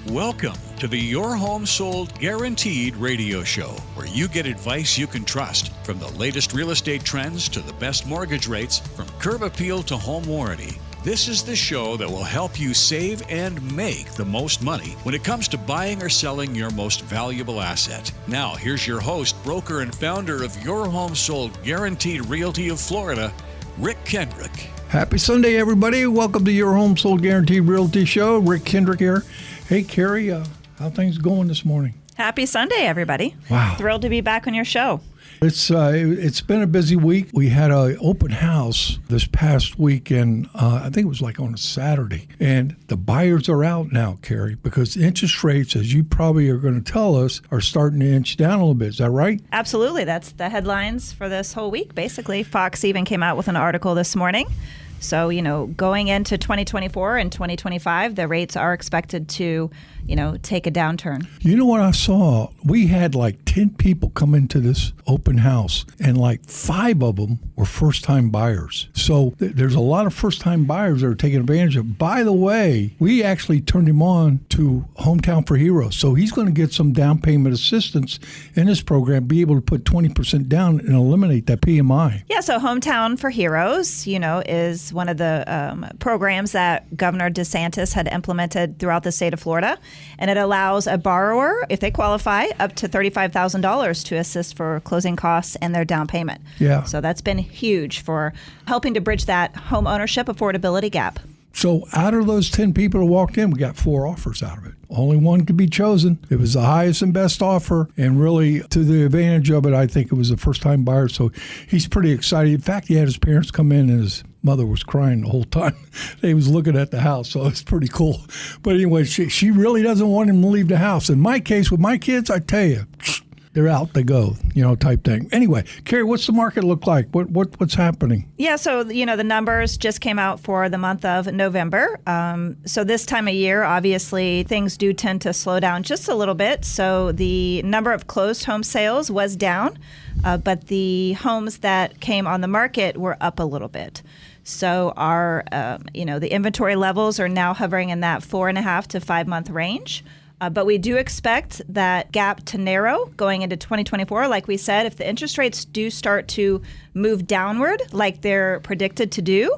Welcome to the Your Home Sold Guaranteed radio show, where you get advice you can trust, from the latest real estate trends to the best mortgage rates, from curb appeal to home warranty. This is the show that will help you save and make the most money when it comes to buying or selling your most valuable asset. Now, here's your host, broker and founder of Your Home Sold Guaranteed Realty of Florida, Rick Kendrick. Happy Sunday, everybody. Welcome to Your Home Sold Guaranteed Realty Show. Rick Kendrick here. Hey, Carrie, how things going this morning? Happy Sunday, everybody. Wow. Thrilled to be back on your show. It's been a busy week. We had an open house this past week, and I think it was like on a Saturday. And the buyers are out now, Carrie, because interest rates, as you probably are going to tell us, are starting to inch down a little bit. Is that right? Absolutely. That's the headlines for this whole week, basically. Fox even came out with an article this morning. So, going into 2024 and 2025, the rates are expected to, take a downturn. You know what I saw? We had like 10 people come into this open house, and like 5 of them were first-time buyers. So there's a lot of first-time buyers that are taking advantage of it. By the way, we actually turned him on to Hometown for Heroes. So he's going to get some down payment assistance in this program, be able to put 20% down and eliminate that PMI. Yeah, so Hometown for Heroes, is one of the programs that Governor DeSantis had implemented throughout the state of Florida. And it allows a borrower, if they qualify, up to $35,000 to assist for closing costs and their down payment. Yeah. So that's been huge for helping to bridge that home ownership affordability gap. So out of those 10 people who walked in, we got 4 offers out of it. Only one could be chosen. It was the highest and best offer, and really to the advantage of it, I think it was a first-time buyer. So he's pretty excited. In fact, he had his parents come in, and his mother was crying the whole time. They was looking at the house, so it's pretty cool. But anyway, she really doesn't want him to leave the house. In my case, with my kids, I tell you, they're out, they go, type thing. Anyway, Carrie, what's the market look like? What's happening? Yeah, so, the numbers just came out for the month of November. So this time of year, obviously, things do tend to slow down just a little bit. So the number of closed home sales was down, but the homes that came on the market were up a little bit. So our, the inventory levels are now hovering in that 4.5 to 5 month range. But we do expect that gap to narrow going into 2024. Like we said, if the interest rates do start to move downward like they're predicted to do,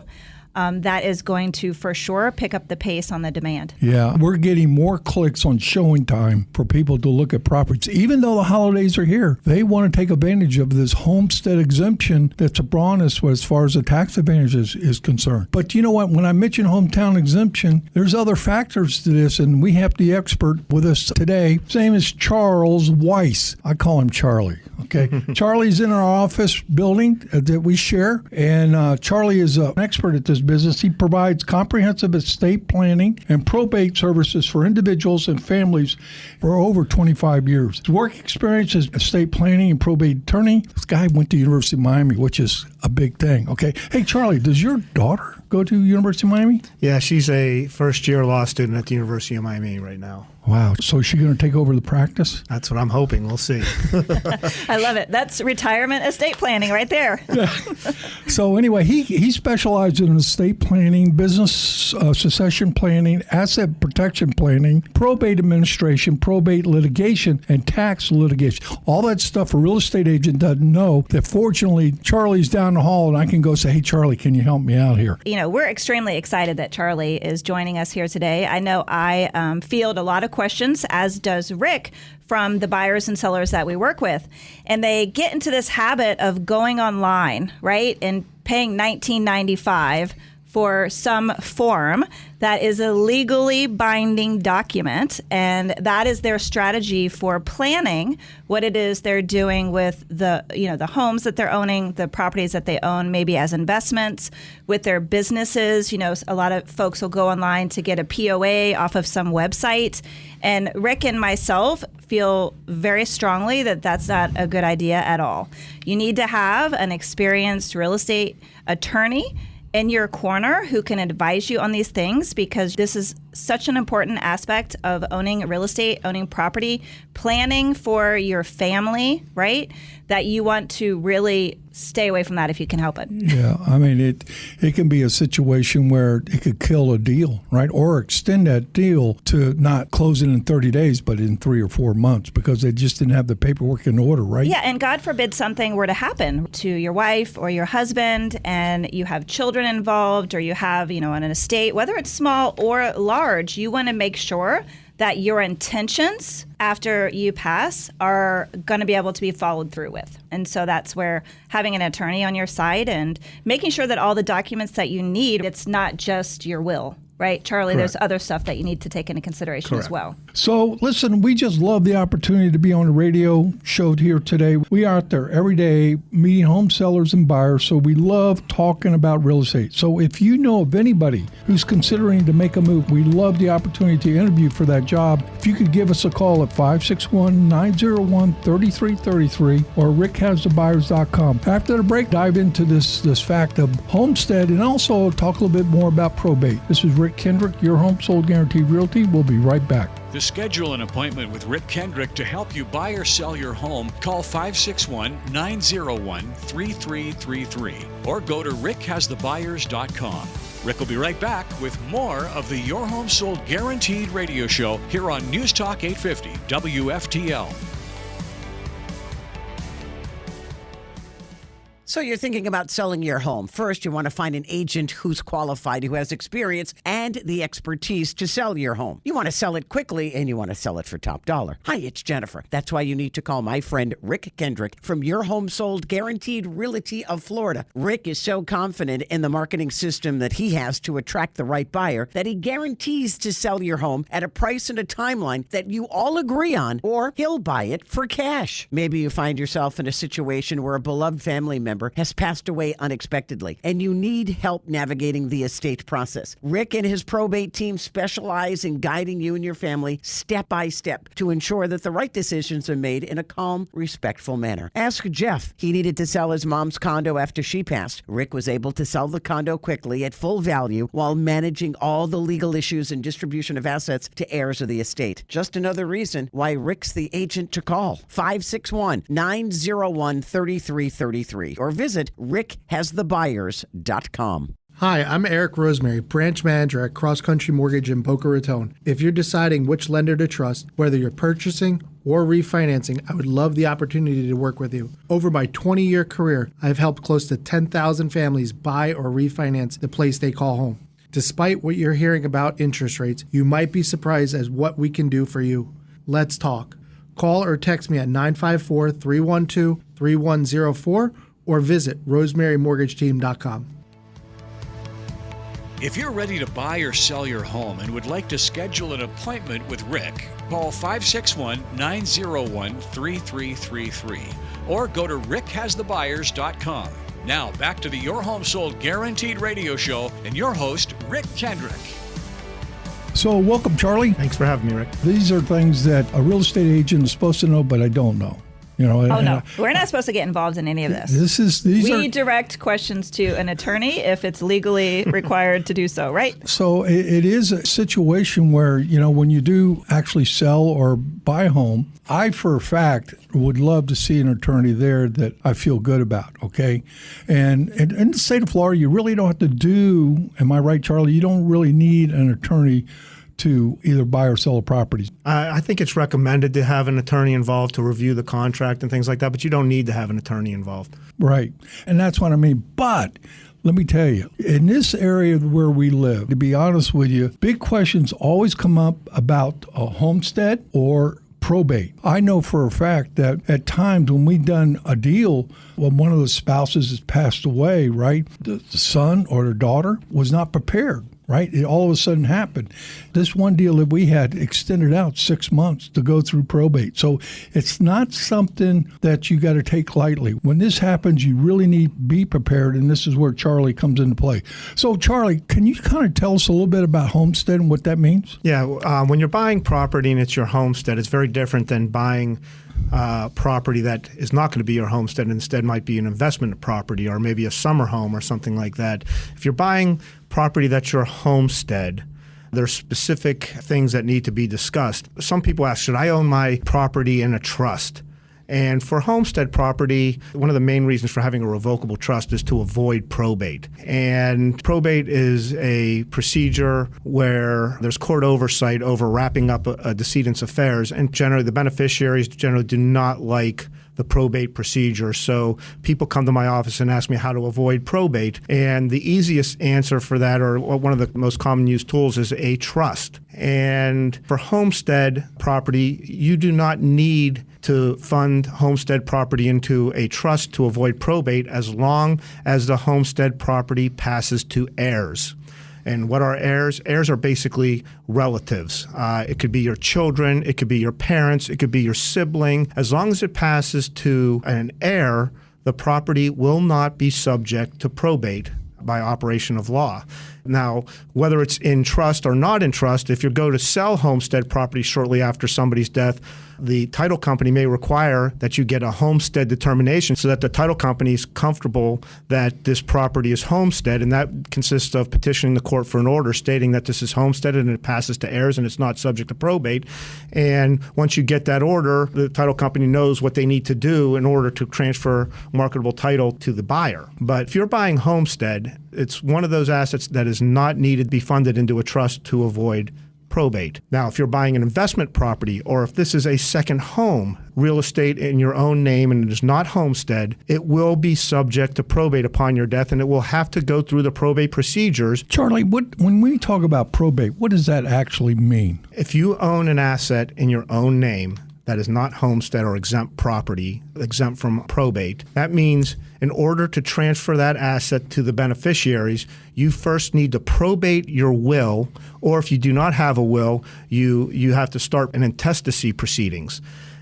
that is going to, for sure, pick up the pace on the demand. Yeah, we're getting more clicks on showing time for people to look at properties. Even though the holidays are here, they want to take advantage of this homestead exemption that's upon us as far as the tax advantage is concerned. But you know what? When I mention hometown exemption, there's other factors to this, and we have the expert with us today. His name is Charles Weiss. I call him Charlie. Okay, Charlie's in our office building that we share, and Charlie is an expert at this business. He provides comprehensive estate planning and probate services for individuals and families for over 25 years. His work experience is estate planning and probate attorney. This guy went to University of Miami, which is a big thing. Okay, hey Charlie, does your daughter go to University of Miami? Yeah, she's a first-year law student at the University of Miami right now. Wow. So is she going to take over the practice? That's what I'm hoping. We'll see. I love it. That's retirement estate planning right there. Yeah. So anyway, he specializes in estate planning, business succession planning, asset protection planning, probate administration, probate litigation, and tax litigation. All that stuff a real estate agent doesn't know that fortunately Charlie's down the hall and I can go say, hey, Charlie, can you help me out here? We're extremely excited that Charlie is joining us here today. I know I field a lot of questions, as does Rick, from the buyers and sellers that we work with. And they get into this habit of going online, right, and paying $19.95 for some form that is a legally binding document, and that is their strategy for planning what it is they're doing with the homes that they're owning, the properties that they own, maybe as investments, with their businesses. A lot of folks will go online to get a POA off of some website, and Rick and myself feel very strongly that that's not a good idea at all. You need to have an experienced real estate attorney in your corner who can advise you on these things, because this is such an important aspect of owning real estate, owning property, planning for your family, right? That you want to really stay away from that if you can help it. Yeah, I mean, it can be a situation where it could kill a deal, right? Or extend that deal to not closing in 30 days, but in 3 or 4 months because they just didn't have the paperwork in order, right? Yeah, and God forbid something were to happen to your wife or your husband and you have children involved or you have, an estate, whether it's small or large, you want to make sure that your intentions after you pass are going to be able to be followed through with. And so that's where having an attorney on your side and making sure that all the documents that you need, it's not just your will. Right, Charlie, Correct. There's other stuff that you need to take into consideration as well. So, listen, we just love the opportunity to be on the radio show here today. We are out there every day meeting home sellers and buyers, so we love talking about real estate. So if you know of anybody who's considering to make a move, we love the opportunity to interview for that job. If you could give us a call at 561-901-3333 or rickhasthebuyers.com. After the break, dive into this fact of homestead and also talk a little bit more about probate. This is Rick Kendrick, your home sold guaranteed realty. We'll be right back. To schedule an appointment with Rick Kendrick to help you buy or sell your home, call 561-901-3333 or go to rickhasthebuyers.com. Rick will be right back with more of the Your Home Sold Guaranteed radio show here on News Talk 850 WFTL. So you're thinking about selling your home. First, you want to find an agent who's qualified, who has experience and the expertise to sell your home. You want to sell it quickly and you want to sell it for top dollar. Hi, it's Jennifer. That's why you need to call my friend Rick Kendrick from Your Home Sold Guaranteed Realty of Florida. Rick is so confident in the marketing system that he has to attract the right buyer that he guarantees to sell your home at a price and a timeline that you all agree on, or he'll buy it for cash. Maybe you find yourself in a situation where a beloved family member has passed away unexpectedly, and you need help navigating the estate process. Rick and his probate team specialize in guiding you and your family step by step to ensure that the right decisions are made in a calm, respectful manner. Ask Jeff. He needed to sell his mom's condo after she passed. Rick was able to sell the condo quickly at full value while managing all the legal issues and distribution of assets to heirs of the estate. Just another reason why Rick's the agent to call. 561-901-3333 or visit rickhasthebuyers.com. Hi, I'm Eric Rosemary, branch manager at Cross Country Mortgage in Boca Raton. If you're deciding which lender to trust, whether you're purchasing or refinancing, I would love the opportunity to work with you. Over my 20-year career, I've helped close to 10,000 families buy or refinance the place they call home. Despite what you're hearing about interest rates, you might be surprised at what we can do for you. Let's talk. Call or text me at 954-312-3104 or visit rosemarymortgageteam.com. If you're ready to buy or sell your home and would like to schedule an appointment with Rick, call 561-901-3333 or go to rickhasthebuyers.com. Now back to the Your Home Sold Guaranteed radio show and your host, Rick Kendrick. So welcome, Charlie. Thanks for having me, Rick. These are things that a real estate agent is supposed to know, but I don't know. Oh, no. We're not supposed to get involved in any of this. We direct questions to an attorney if it's legally required to do so, right? So it is a situation where, when you do actually sell or buy a home, I, for a fact, would love to see an attorney there that I feel good about, okay? And in the state of Florida, you really don't have to do, am I right, Charlie? You don't really need an attorney to either buy or sell a property. I think it's recommended to have an attorney involved to review the contract and things like that, but you don't need to have an attorney involved. Right. And that's what I mean. But let me tell you, in this area where we live, to be honest with you, big questions always come up about a homestead or probate. I know for a fact that at times when we've done a deal, when one of the spouses has passed away, right, the son or the daughter was not prepared. Right? It all of a sudden happened. This one deal that we had extended out 6 months to go through probate. So it's not something that you got to take lightly. When this happens, you really need to be prepared, and this is where Charlie comes into play. So, Charlie, can you kind of tell us a little bit about homestead and what that means? Yeah, when you're buying property and it's your homestead, it's very different than buying property that is not going to be your homestead, instead might be an investment property or maybe a summer home or something like that. If you're buying property that's your homestead, There's specific things that need to be discussed. Some people ask, should I own my property in a trust? And for homestead property, one of the main reasons for having a revocable trust is to avoid probate. And probate is a procedure where there's court oversight over wrapping up a decedent's affairs, and generally the beneficiaries generally do not like the probate procedure. So people come to my office and ask me how to avoid probate. And the easiest answer for that, or one of the most common used tools, is a trust. And for homestead property, you do not need to fund homestead property into a trust to avoid probate as long as the homestead property passes to heirs. And what are heirs? Heirs are basically relatives. It could be your children, it could be your parents, it could be your sibling. As long as it passes to an heir, the property will not be subject to probate by operation of law. Now, whether it's in trust or not in trust, if you go to sell homestead property shortly after somebody's death, the title company may require that you get a homestead determination so that the title company is comfortable that this property is homestead, and that consists of petitioning the court for an order stating that this is homesteaded and it passes to heirs and it's not subject to probate. And once you get that order, the title company knows what they need to do in order to transfer marketable title to the buyer. But if you're buying homestead, it's one of those assets that is not needed to be funded into a trust to avoid probate. Now, if you're buying an investment property, or if this is a second home, real estate in your own name and it is not homestead, it will be subject to probate upon your death, and it will have to go through the probate procedures. Charlie, when we talk about probate, what does that actually mean? If you own an asset in your own name that is not homestead or exempt property, exempt from probate, that means in order to transfer that asset to the beneficiaries, you first need to probate your will, or if you do not have a will, you have to start an intestacy proceedings.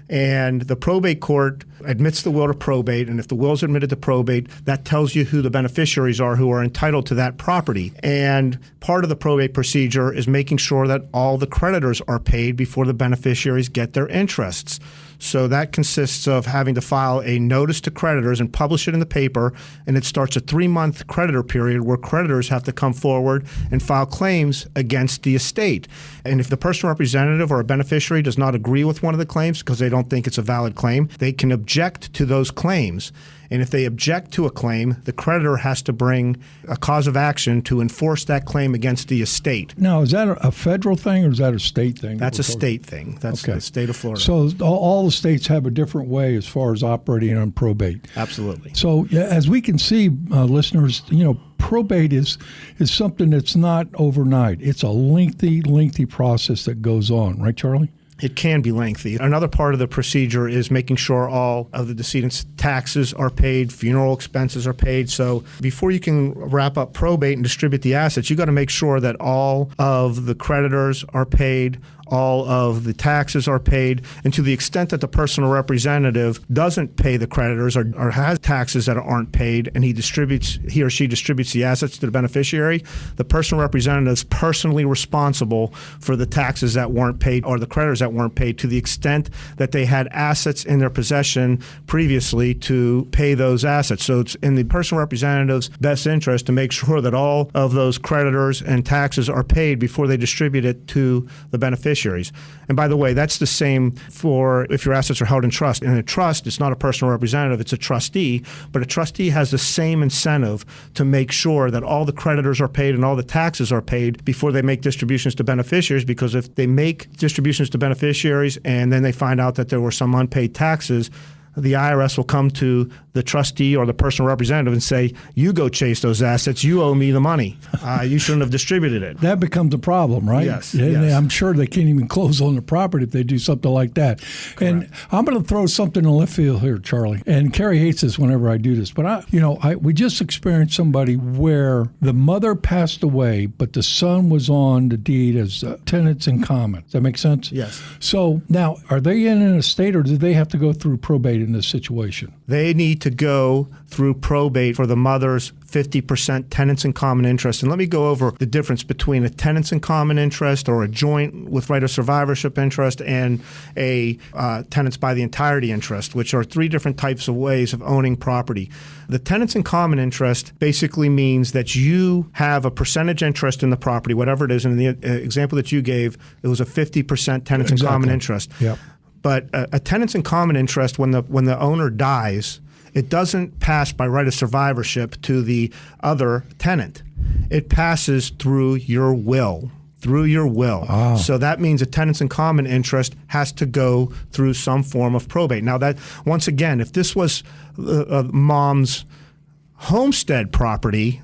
And the probate court admits the will to probate, and if the will is admitted to probate, that tells you who the beneficiaries are who are entitled to that property. And part of the probate procedure is making sure that all the creditors are paid before the beneficiaries get their interests. So that consists of having to file a notice to creditors and publish it in the paper, and it starts a 3-month creditor period where creditors have to come forward and file claims against the estate. And if the personal representative or a beneficiary does not agree with one of the claims because they don't think it's a valid claim, they can object to those claims. And if they object to a claim, the creditor has to bring a cause of action to enforce that claim against the estate. Now, is that a federal thing or is that a state thing? That's a state thing. That's the state of Florida. So all the states have a different way as far as operating on probate. Absolutely. So as we can see, listeners, probate is something that's not overnight. It's a lengthy process that goes on. Right, Charlie? It can be lengthy. Another part of the procedure is making sure all of the decedent's taxes are paid, funeral expenses are paid. So before you can wrap up probate and distribute the assets, you got to make sure that all of the creditors are paid, all of the taxes are paid, and to the extent that the personal representative doesn't pay the creditors or has taxes that aren't paid, and he or she distributes the assets to the beneficiary, the personal representative is personally responsible for the taxes that weren't paid or the creditors that weren't paid, to the extent that they had assets in their possession previously to pay those assets. So it's in the personal representative's best interest to make sure that all of those creditors and taxes are paid before they distribute it to the beneficiary. And by the way, that's the same for if your assets are held in trust. In a trust, it's not a personal representative, it's a trustee, but a trustee has the same incentive to make sure that all the creditors are paid and all the taxes are paid before they make distributions to beneficiaries, because if they make distributions to beneficiaries and then they find out that there were some unpaid taxes, the IRS will come to the trustee or the personal representative and say, you go chase those assets, you owe me the money. You shouldn't have distributed it. That becomes a problem, right? Yes. I'm sure they can't even close on the property if they do something like that. Correct. And I'm going to throw something in left field here, Charlie. And Carrie hates this whenever I do this. But we just experienced somebody where the mother passed away, but the son was on the deed as tenants in common. Does that make sense? Yes. So now, are they in an estate, or do they have to go through probate in this situation? They need need to go through probate for the mother's 50% tenants in common interest. And let me go over the difference between a tenants in common interest or a joint with right of survivorship interest and a tenants by the entirety interest, which are three different types of ways of owning property. The tenants in common interest basically means that you have a percentage interest in the property, whatever it is. In the example that you gave, it was a 50% tenants in common interest. Yep. But a tenants in common interest, when the owner dies, it doesn't pass by right of survivorship to the other tenant. It passes through your will. Oh. So that means a tenants in common interest has to go through some form of probate. Now that, once again, if this was mom's homestead property,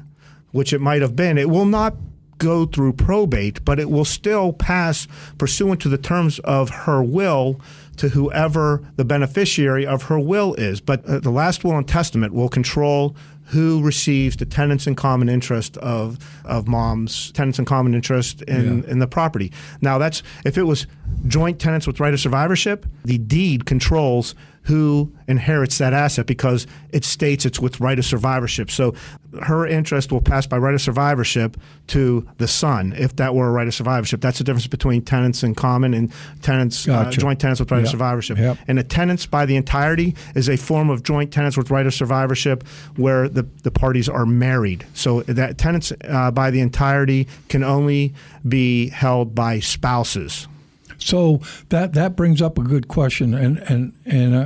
which it might have been, it will not go through probate, but it will still pass pursuant to the terms of her will to whoever the beneficiary of her will is. But the last will and testament will control who receives the tenants in common interest of mom's tenants in common interest in the property. Now, that's if it was joint tenants with right of survivorship, the deed controls who inherits that asset because it states it's with right of survivorship. So her interest will pass by right of survivorship to the son if that were a right of survivorship. That's the difference between tenants in common and tenants, joint tenants with right of survivorship. Yep. And a tenants by the entirety is a form of joint tenants with right of survivorship where the parties are married. So that tenants by the entirety can only be held by spouses. So that brings up a good question, and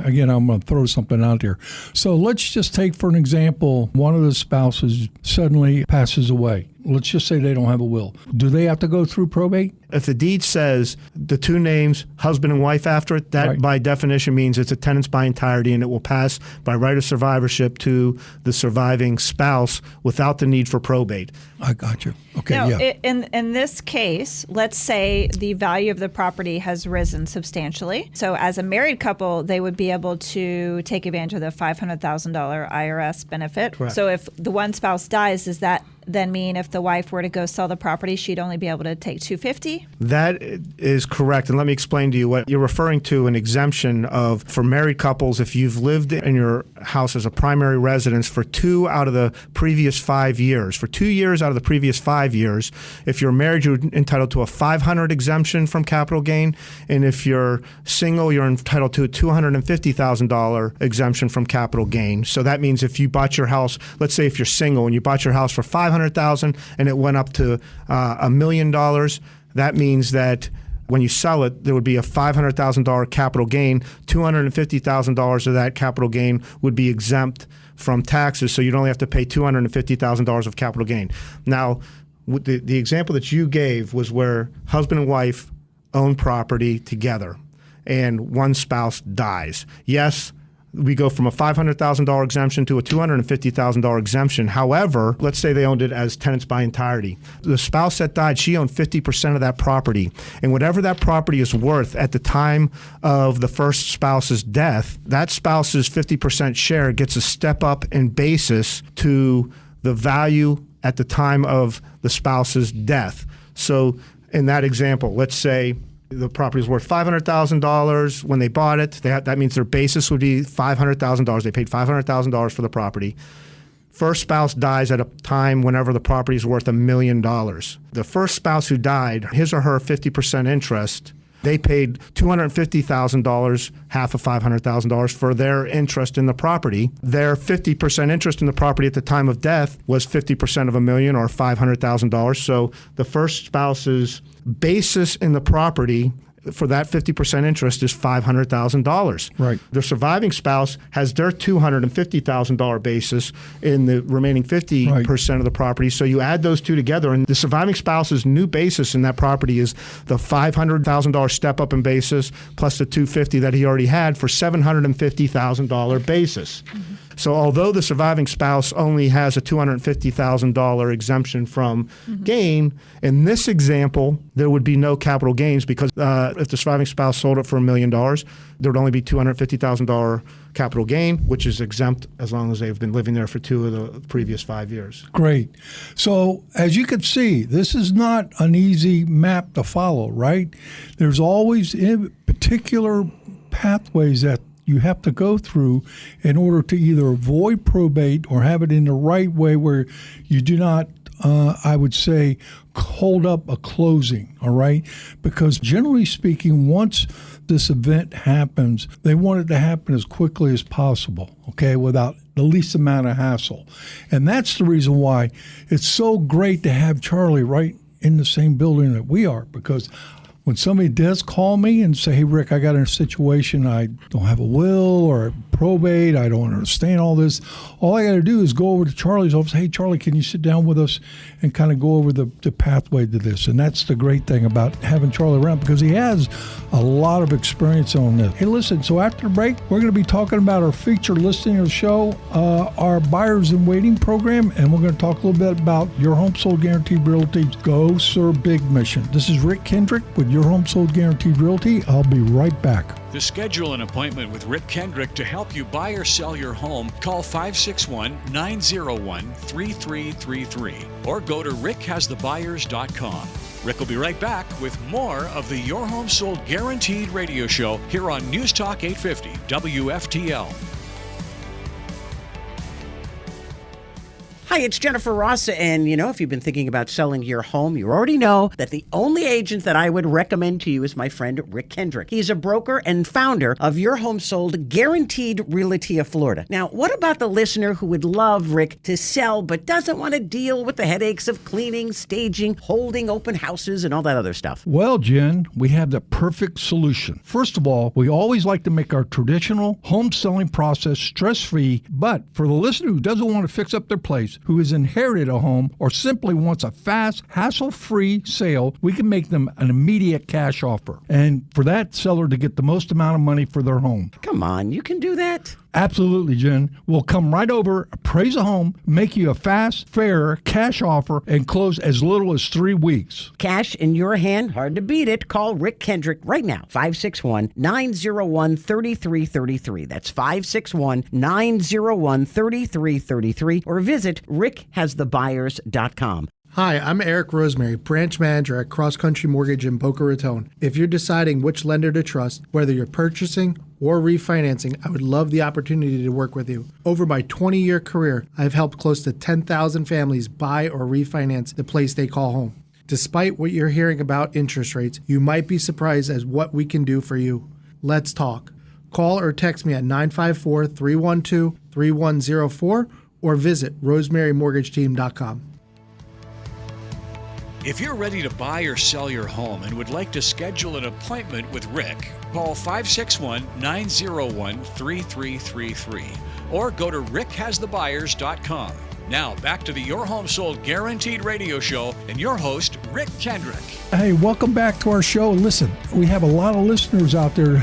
again, I'm going to throw something out there. So let's just take, for an example, one of the spouses suddenly passes away. Let's just say they don't have a will. Do they have to go through probate? If the deed says the two names, husband and wife after it, that by definition means it's a tenants by entirety, and it will pass by right of survivorship to the surviving spouse without the need for probate. I got you. Okay, now, in this case, let's say the value of the property has risen substantially. So as a married couple, they would be able to take advantage of the $500,000 IRS benefit. Correct. So if the one spouse dies, does that then mean if the wife were to go sell the property, she'd only be able to take $250,000? That is correct. And let me explain to you what you're referring to, an exemption of for married couples. If you've lived in your house as a primary residence for 2 out of the previous 5 years, for 2 years out of the previous 5 years, if you're married, you're entitled to a $500,000 exemption from capital gain. And if you're single, you're entitled to a $250,000 exemption from capital gain. So that means if you bought your house, let's say if you're single and you bought your house for $500,000 and it went up to $1 million, that means that when you sell it, there would be a $500,000 capital gain. $250,000 of that capital gain would be exempt from taxes, so you'd only have to pay $250,000 of capital gain. Now, the example that you gave was where husband and wife own property together and one spouse dies. Yes, we go from a $500,000 exemption to a $250,000 exemption. However, let's say they owned it as tenants by entirety. The spouse that died, she owned 50% of that property. And whatever that property is worth at the time of the first spouse's death, that spouse's 50% share gets a step up in basis to the value at the time of the spouse's death. So in that example, let's say the property is worth $500,000 when they bought it. That means their basis would be $500,000. They paid $500,000 for the property. First spouse dies at a time whenever the property is worth $1 million. The first spouse who died, his or her 50% interest, they paid $250,000, half of $500,000 for their interest in the property. Their 50% interest in the property at the time of death was 50% of $1 million or $500,000. So the first spouse's basis in the property for that 50% interest is $500,000. Right. The surviving spouse has their $250,000 basis in the remaining 50% of the property. So you add those two together, and the surviving spouse's new basis in that property is the $500,000 step up in basis plus the $250,000 that he already had for $750,000 basis. Mm-hmm. So although the surviving spouse only has a $250,000 exemption from gain, in this example, there would be no capital gains because if the surviving spouse sold it for $1 million, there would only be $250,000 capital gain, which is exempt as long as they've been living there for 2 of the previous 5 years. Great. So as you can see, this is not an easy map to follow, right? There's always particular pathways that you have to go through in order to either avoid probate or have it in the right way where you do not, I would say, hold up a closing, all right? Because generally speaking, once this event happens, they want it to happen as quickly as possible, okay, without the least amount of hassle. And that's the reason why it's so great to have Charlie right in the same building that we are, because when somebody does call me and say, hey, Rick, I got in a situation, I don't have a will or probate, I don't understand all this, all I got to do is go over to Charlie's office. Hey, Charlie, can you sit down with us and kind of go over the pathway to this? And that's the great thing about having Charlie around, because he has a lot of experience on this. Hey, listen, so after the break, we're going to be talking about our featured listing of the show, our buyers in waiting program, and we're going to talk a little bit about Your Home Sold Guaranteed Realty's Go Sir Big mission. This is Rick Kendrick with Your Home Sold Guaranteed Realty. I'll be right back. To schedule an appointment with Rick Kendrick to help you buy or sell your home, call 561-901-3333 or go to rickhasthebuyers.com. Rick will be right back with more of the Your Home Sold Guaranteed radio show here on News Talk 850 WFTL. Hi, it's Jennifer Ross, and if you've been thinking about selling your home, you already know that the only agent that I would recommend to you is my friend Rick Kendrick. He's a broker and founder of Your Home Sold Guaranteed Realty of Florida. Now, what about the listener who would love Rick to sell but doesn't want to deal with the headaches of cleaning, staging, holding open houses, and all that other stuff? Well, Jen, we have the perfect solution. First of all, we always like to make our traditional home selling process stress-free, but for the listener who doesn't want to fix up their place, who has inherited a home or simply wants a fast, hassle-free sale, we can make them an immediate cash offer. And for that seller to get the most amount of money for their home. Come on, you can do that? Absolutely, Jen. We'll come right over, appraise a home, make you a fast, fair cash offer, and close as little as 3 weeks. Cash in your hand, hard to beat it. Call Rick Kendrick right now, 561-901-3333. That's 561-901-3333. Or visit rickhasthebuyers.com. Hi, I'm Eric Rosemary, branch manager at Cross Country Mortgage in Boca Raton. If you're deciding which lender to trust, whether you're purchasing or refinancing, I would love the opportunity to work with you. Over my 20-year career, I've helped close to 10,000 families buy or refinance the place they call home. Despite what you're hearing about interest rates, you might be surprised at what we can do for you. Let's talk. Call or text me at 954-312-3104 or visit rosemarymortgageteam.com. If you're ready to buy or sell your home and would like to schedule an appointment with Rick, call 561-901-3333 or go to rickhasthebuyers.com. Now, back to the Your Home Sold Guaranteed radio show and your host, Rick Kendrick. Hey, welcome back to our show. Listen, we have a lot of listeners out there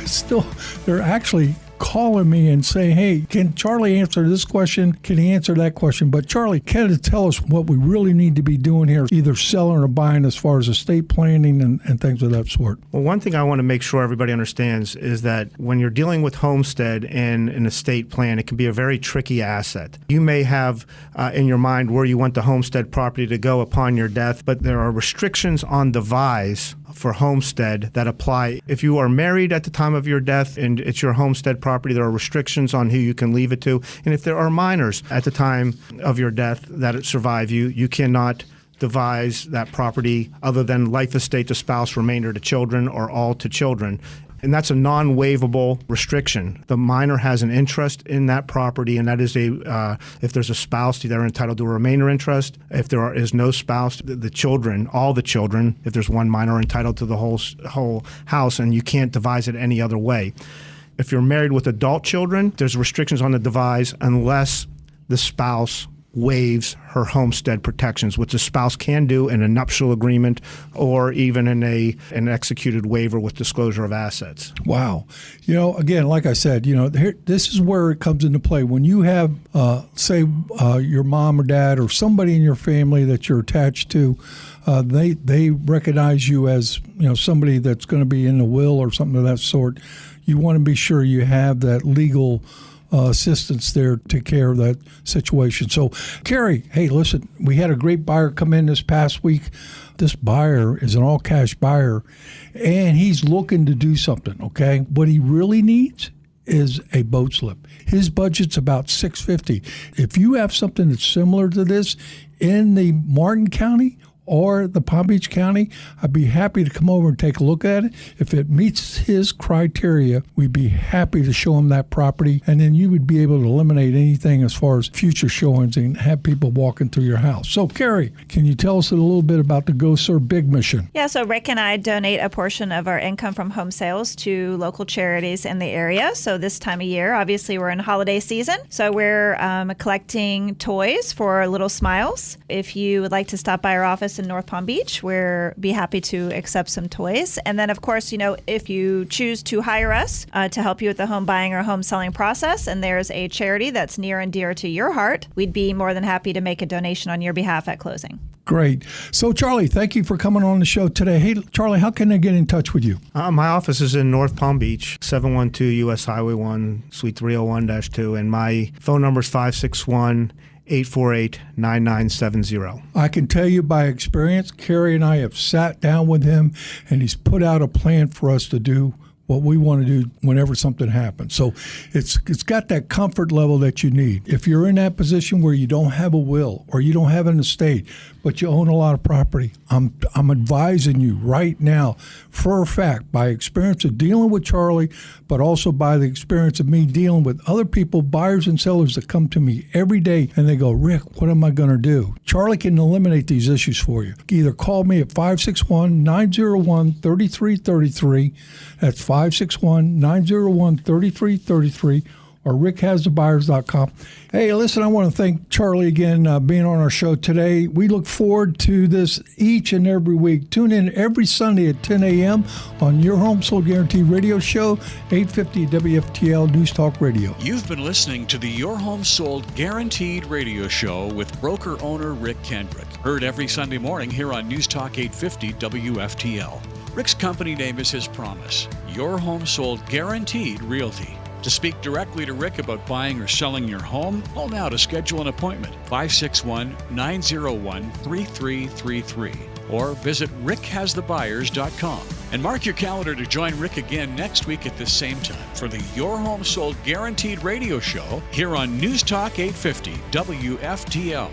they're actually calling me and saying, hey, can Charlie answer this question? Can he answer that question? But Charlie, can you tell us what we really need to be doing here, either selling or buying as far as estate planning and things of that sort? Well, one thing I want to make sure everybody understands is that when you're dealing with homestead and an estate plan, it can be a very tricky asset. You may have in your mind where you want the homestead property to go upon your death, but there are restrictions on devise for homestead that apply. If you are married at the time of your death and it's your homestead property, there are restrictions on who you can leave it to. And if there are minors at the time of your death that survive you, you cannot devise that property other than life estate to spouse, remainder to children, or all to children. And that's a non-waivable restriction. The minor has an interest in that property, and that is if there's a spouse, they're entitled to a remainder interest. If there is no spouse, the children, all the children, if there's one minor, are entitled to the whole house, and you can't devise it any other way. If you're married with adult children, there's restrictions on the devise unless the spouse waives her homestead protections, which the spouse can do in a nuptial agreement or even in an executed waiver with disclosure of assets. Wow. Again, like I said, this is where it comes into play. When you have, say, your mom or dad or somebody in your family that you're attached to, they recognize you as, somebody that's going to be in the will or something of that sort. You want to be sure you have that legal assistance there to take care of that situation. So, Carrie, hey, listen, we had a great buyer come in this past week. This buyer is an all-cash buyer, and he's looking to do something, okay? What he really needs is a boat slip. His budget's about $650. If you have something that's similar to this in the Martin County or the Palm Beach County, I'd be happy to come over and take a look at it. If it meets his criteria, we'd be happy to show him that property, and then you would be able to eliminate anything as far as future showings and have people walking through your house. So, Carrie, can you tell us a little bit about the Go Serve Big mission? Yeah, so Rick and I donate a portion of our income from home sales to local charities in the area. So this time of year, obviously we're in holiday season, so we're collecting toys for Little Smiles. If you would like to stop by our office in North Palm Beach, we'll be happy to accept some toys. And then, of course, if you choose to hire us to help you with the home buying or home selling process, and there's a charity that's near and dear to your heart, we'd be more than happy to make a donation on your behalf at closing. Great. So, Charlie, thank you for coming on the show today. Hey, Charlie, how can they get in touch with you? My office is in North Palm Beach, 712 U.S. Highway 1, Suite 301-2, and my phone number is 561-848-9970. I can tell you by experience, Carrie and I have sat down with him, and he's put out a plan for us to do what we want to do whenever something happens. So it's got that comfort level that you need. If you're in that position where you don't have a will or you don't have an estate, but you own a lot of property, I'm advising you right now, for a fact, by experience of dealing with Charlie, but also by the experience of me dealing with other people, buyers and sellers that come to me every day and they go, Rick, what am I going to do? Charlie can eliminate these issues for you. Either call me at 561-901-3333. That's 561-901-3333. or rickhasthebuyers.com. Hey, listen, I want to thank Charlie again being on our show today. We look forward to this each and every week. Tune in every Sunday at 10 a.m. on Your Home Sold Guarantee radio show, 850 WFTL News Talk Radio. You've been listening to the Your Home Sold Guaranteed radio show with broker owner Rick Kendrick. Heard every Sunday morning here on News Talk 850 WFTL. Rick's company name is his promise, Your Home Sold Guaranteed Realty. To speak directly to Rick about buying or selling your home, call now to schedule an appointment, 561-901-3333, or visit rickhasthebuyers.com. And mark your calendar to join Rick again next week at this same time for the Your Home Sold Guaranteed radio show here on News Talk 850 WFTL.